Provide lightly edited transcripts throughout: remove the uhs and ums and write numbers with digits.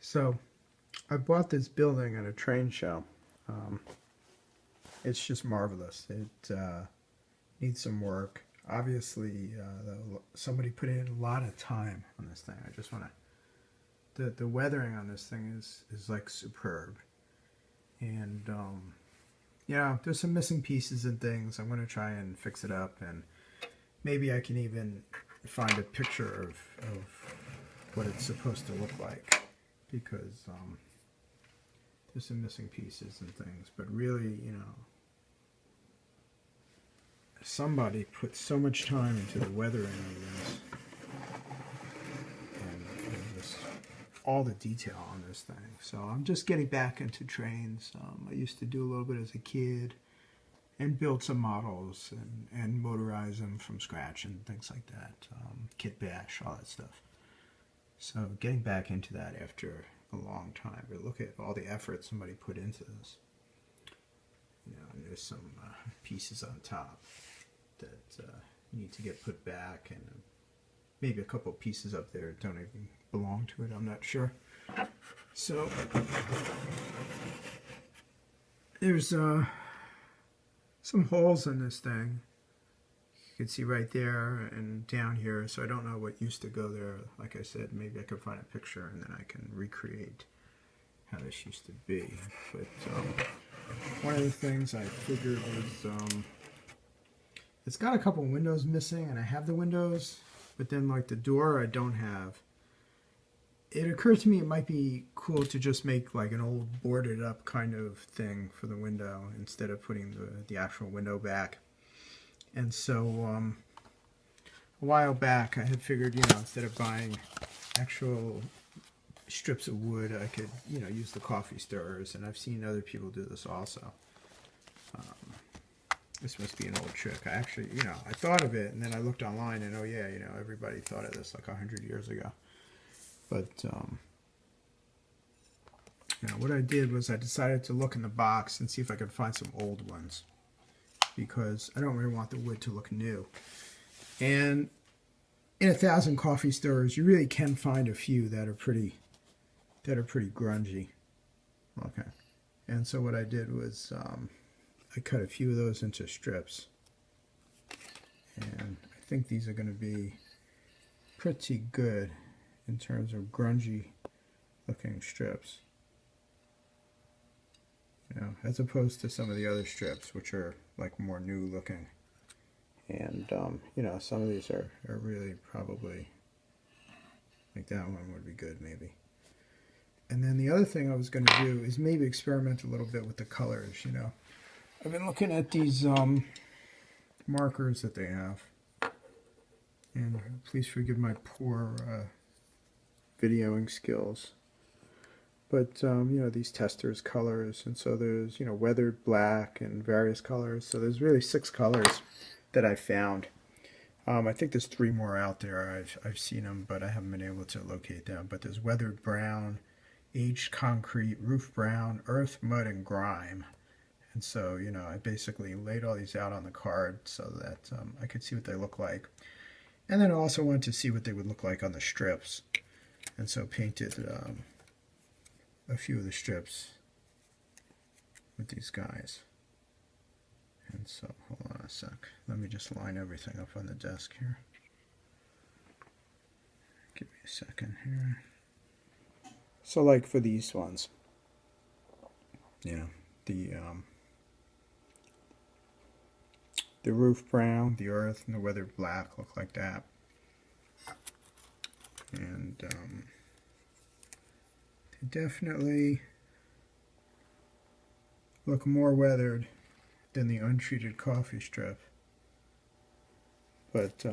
So I bought this building at a train show. It's just marvelous. It needs some work. Obviously, somebody put in a lot of time on this thing. I just want to. The weathering on this thing is like superb, and there's some missing pieces and things. I'm going to try and fix it up, and maybe I can even find a picture of what it's supposed to look like, because there's some missing pieces and things. But really, somebody put so much time into the weathering of this, and just all the detail on this thing. So I'm just getting back into trains. I used to do a little bit as a kid and build some models and motorize them from scratch and things like that. Kit bash, all that stuff. So getting back into that after a long time. But look at all the effort somebody put into this. And there's some pieces on top that need to get put back, and maybe a couple pieces up there don't even belong to it. I'm not sure. So there's some holes in this thing. You can see right there and down here. So I don't know what used to go there. Like I said, maybe I could find a picture and then I can recreate how this used to be. But one of the things I figured was it's got a couple windows missing, and I have the windows, but then like the door I don't have. It occurred to me it might be cool to just make like an old boarded up kind of thing for the window instead of putting the actual window back. And so a while back I had figured, instead of buying actual strips of wood, I could, use the coffee stirrers, and I've seen other people do this also. This must be an old trick. I actually, I thought of it, and then I looked online, and oh yeah, everybody thought of this like 100 years ago. But what I did was I decided to look in the box and see if I could find some old ones, because I don't really want the wood to look new. And in 1,000 coffee stirrers, you really can find a few that are pretty grungy. Okay. And so what I did was I cut a few of those into strips, and I think these are going to be pretty good in terms of grungy looking strips, as opposed to some of the other strips which are like more new looking. And some of these are really probably, like that one would be good maybe. And then the other thing I was going to do is maybe experiment a little bit with the colors. I've been looking at these markers that they have, and please forgive my poor videoing skills. But these testers colors, and so there's weathered black and various colors. So there's really 6 colors that I found. I think there's 3 more out there. I've seen them, but I haven't been able to locate them. But there's weathered brown, aged concrete, roof brown, earth, mud, and grime. And so, I basically laid all these out on the card so that I could see what they look like. And then I also wanted to see what they would look like on the strips. And so painted a few of the strips with these guys. And so, hold on a sec. Let me just line everything up on the desk here. Give me a second here. So like for these ones, the roof brown, the earth, and the weathered black look like that. And they definitely look more weathered than the untreated coffee strip. But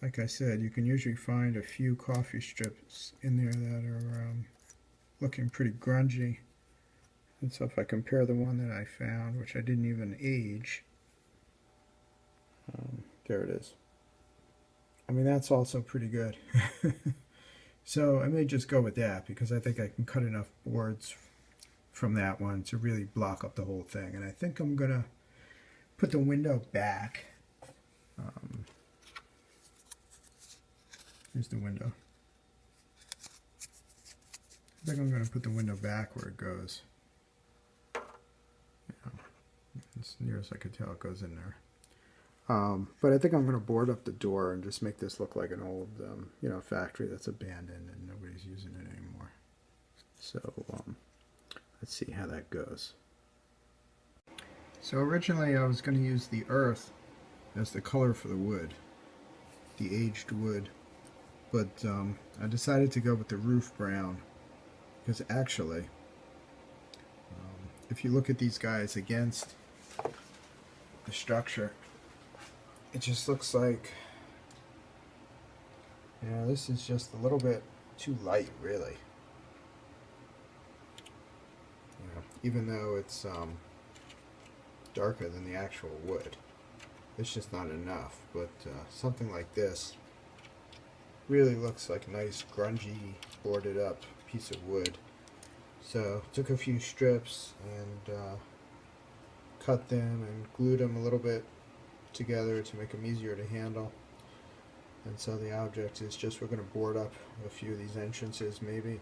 like I said, you can usually find a few coffee strips in there that are looking pretty grungy. And so if I compare the one that I found, which I didn't even age, there it is. I mean, that's also pretty good. So I may just go with that, because I think I can cut enough boards from that one to really block up the whole thing. And I think I'm going to put the window back. Here's the window. I think I'm going to put the window back where it goes. Yeah, as near as I could tell, it goes in there. But I think I'm going to board up the door and just make this look like an old, factory that's abandoned and nobody's using it anymore. So let's see how that goes. So originally I was going to use the earth as the color for the wood, the aged wood, but I decided to go with the roof brown because actually, if you look at these guys against the structure, it just looks like, this is just a little bit too light, really. Even though it's darker than the actual wood, it's just not enough. But something like this really looks like a nice, grungy, boarded up piece of wood. So took a few strips and cut them and glued them a little bit together to make them easier to handle. And so the object is just, we're going to board up a few of these entrances, maybe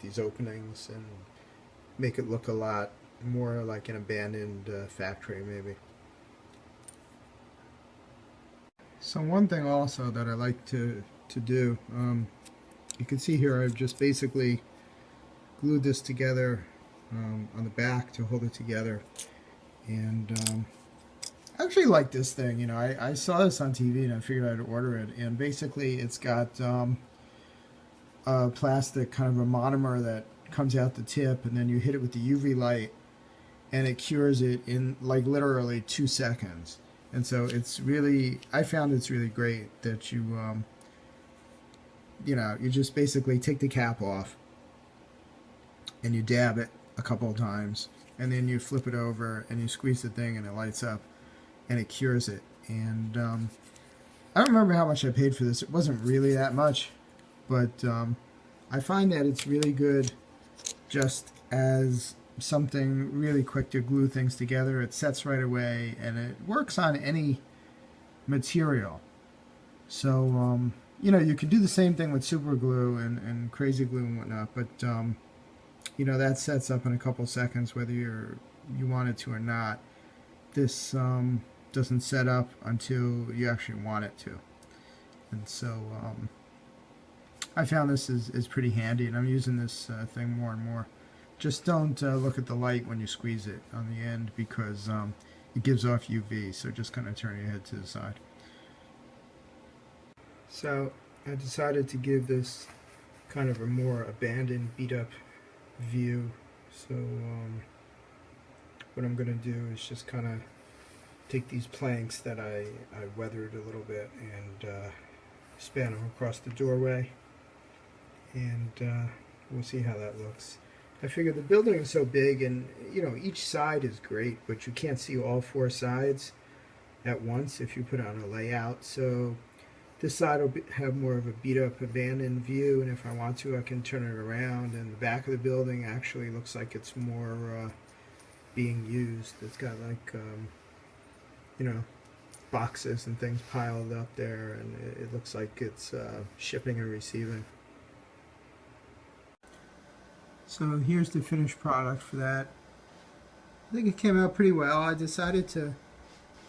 these openings, and make it look a lot more like an abandoned factory, maybe. So one thing also that I like to do, you can see here I've just basically glued this together on the back to hold it together. And I actually like this thing. I saw this on TV and I figured I'd order it. And basically it's got a plastic kind of a monomer that comes out the tip, and then you hit it with the UV light and it cures it in like literally 2 seconds. And so it's really, I found it's really great that you you just basically take the cap off and you dab it a couple of times, and then you flip it over and you squeeze the thing and it lights up and it cures it. And I don't remember how much I paid for this. It wasn't really that much, but I find that it's really good just as something really quick to glue things together. It sets right away and it works on any material. So you can do the same thing with super glue and crazy glue and whatnot, but that sets up in a couple seconds whether you want it to or not. This doesn't set up until you actually want it to. And so I found this is pretty handy, and I'm using this thing more and more. Just don't look at the light when you squeeze it on the end, because it gives off UV, so just kind of turn your head to the side. So I decided to give this kind of a more abandoned, beat up view. So what I'm going to do is just kind of take these planks that I weathered a little bit and span them across the doorway, and we'll see how that looks. I figure the building is so big, and each side is great, but you can't see all 4 sides at once if you put on a layout. So this side will have more of a beat up, abandoned view, and if I want to I can turn it around, and the back of the building actually looks like it's more being used. It's got like boxes and things piled up there, and it looks like it's shipping and receiving. So here's the finished product for that. I think it came out pretty well. I decided to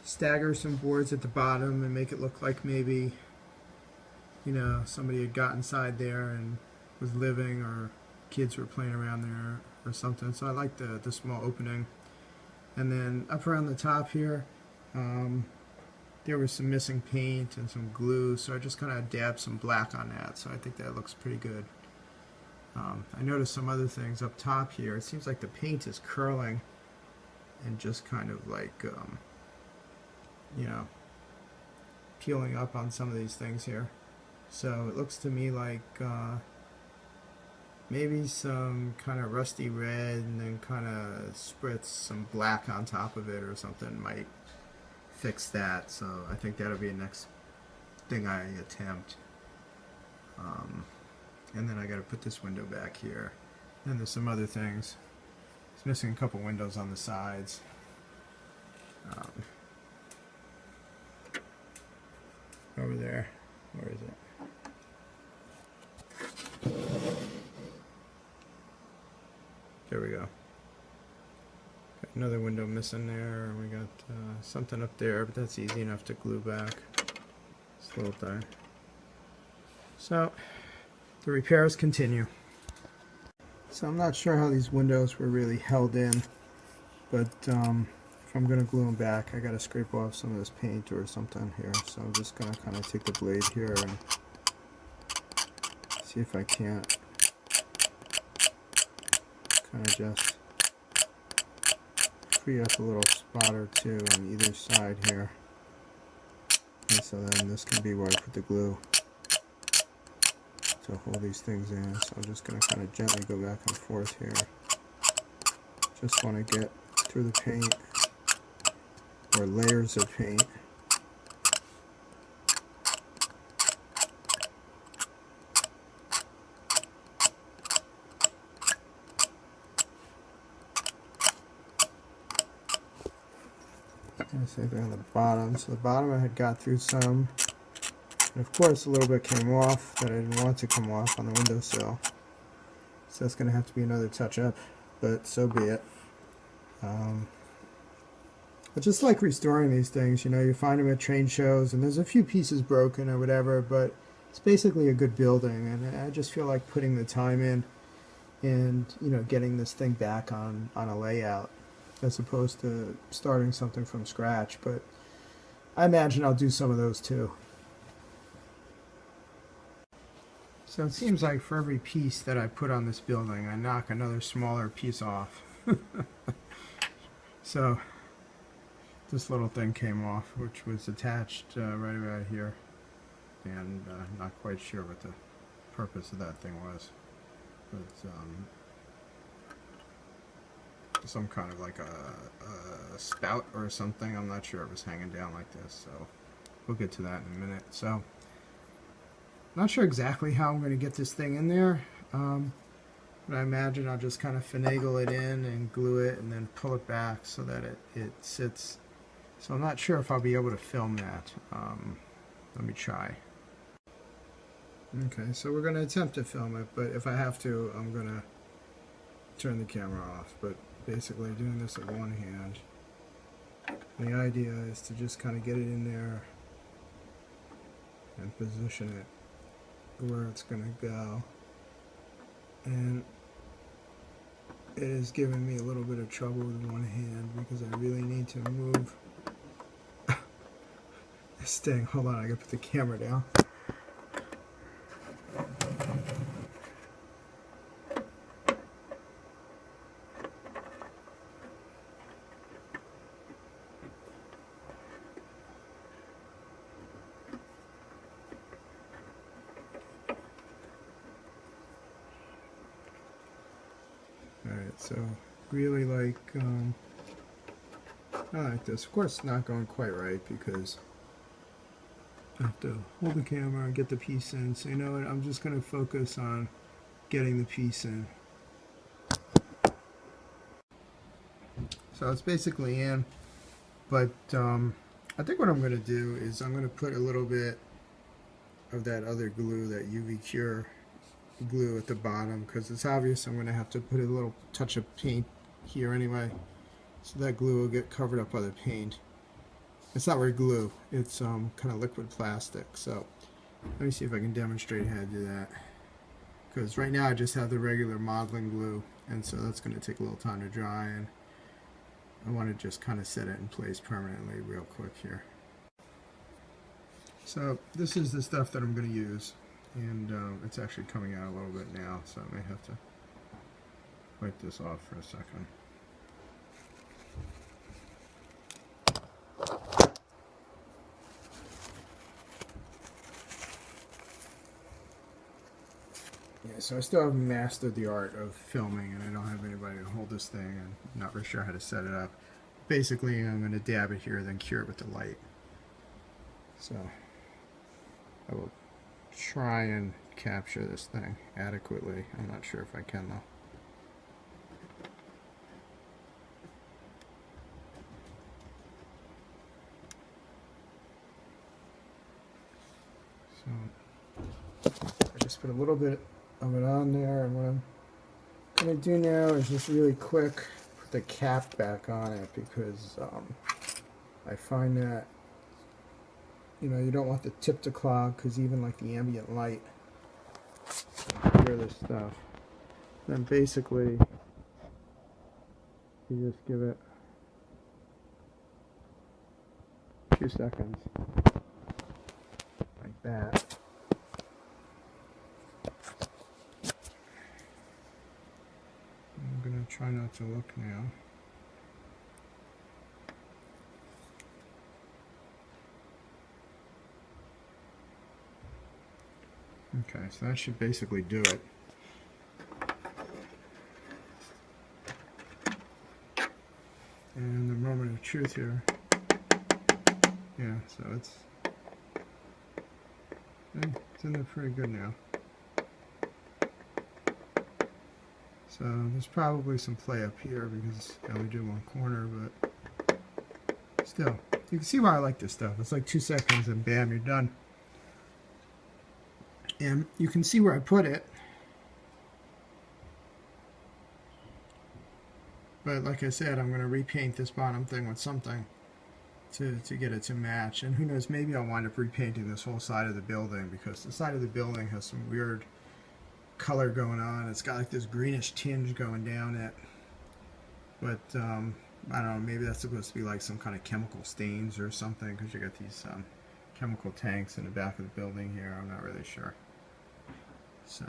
stagger some boards at the bottom and make it look like maybe somebody had got inside there and was living, or kids were playing around there or something. So I like the small opening. And then up around the top here, there was some missing paint and some glue, so I just kind of dabbed some black on that. So I think that looks pretty good. I noticed some other things up top here. It seems like the paint is curling and just kind of like peeling up on some of these things here. So it looks to me like maybe some kind of rusty red and then kind of spritz some black on top of it or something might fix that. So I think that'll be the next thing I attempt. And then I got to put this window back here. And there's some other things. It's missing a couple windows on the sides. Over there. Where is it? There we go. Got another window missing there, and we got something up there, but that's easy enough to glue back. This little thing. So, the repairs continue. So I'm not sure how these windows were really held in, but if I'm going to glue them back, I got to scrape off some of this paint or something here. So I'm just going to kind of take the blade here and see if I can't kind of just free up a little spot or two on either side here. And so then this can be where I put the glue to hold these things in. So I'm just going to kind of gently go back and forth here. Just want to get through the paint, or layers of paint. Same thing on the bottom. So the bottom I had got through some. And of course a little bit came off that I didn't want to come off on the windowsill. So that's going to have to be another touch up, but so be it. I just like restoring these things. You know, you find them at train shows and there's a few pieces broken or whatever, but it's basically a good building, and I just feel like putting the time in and, you know, getting this thing back on a layout as opposed to starting something from scratch. But I imagine I'll do some of those too. So it seems like for every piece that I put on this building, I knock another smaller piece off. So this little thing came off, which was attached right about here, and not quite sure what the purpose of that thing was, but some kind of like a spout or something. I'm not sure. It was hanging down like this, so we'll get to that in a minute. So not sure exactly how I'm going to get this thing in there, but I imagine I'll just kind of finagle it in and glue it and then pull it back so that it sits. So I'm not sure if I'll be able to film that. Let me try. Okay, so we're going to attempt to film it, but if I have to, I'm going to turn the camera off. But basically doing this with one hand. The idea is to just kind of get it in there and position it where it's going to go. And it is giving me a little bit of trouble with one hand because I really need to move this thing. Hold on, I gotta put the camera down. Alright, so really like, I like this. Of course, it's not going quite right because I have to hold the camera and get the piece in. So you know what, I'm just going to focus on getting the piece in. So it's basically in, but I think what I'm going to do is I'm going to put a little bit of that other glue, that UV Cure glue at the bottom, because it's obvious I'm going to have to put a little touch of paint here anyway, so that glue will get covered up by the paint. It's not really glue, it's kind of liquid plastic. So let me see if I can demonstrate how to do that, because right now I just have the regular modeling glue, and so that's going to take a little time to dry, and I want to just kind of set it in place permanently real quick here. So this is the stuff that I'm going to use, and it's actually coming out a little bit now, so I may have to wipe this off for a second. Yeah, so I still haven't mastered the art of filming, and I don't have anybody to hold this thing, and I'm not really sure how to set it up. Basically, I'm going to dab it here, then cure it with the light. So I will try and capture this thing adequately. I'm not sure if I can though. So I just put a little bit of it on there, and what I'm I'm going to do now is just really quick put the cap back on it, because I find that, you know, you don't want the tip to clog, because even like the ambient light can clear this stuff. Then basically you just give it 2 seconds like that. I'm going to try not to look now. Okay, so that should basically do it. And the moment of truth here. Yeah, so it's in there pretty good now. So there's probably some play up here because I only do one corner, but still, you can see why I like this stuff. It's like 2 seconds and bam, you're done. And you can see where I put it. But like I said, I'm going to repaint this bottom thing with something to get it to match. And who knows, maybe I'll wind up repainting this whole side of the building, because the side of the building has some weird color going on. It's got like this greenish tinge going down it. But I don't know, maybe that's supposed to be like some kind of chemical stains or something, because you got these chemical tanks in the back of the building here. I'm not really sure. So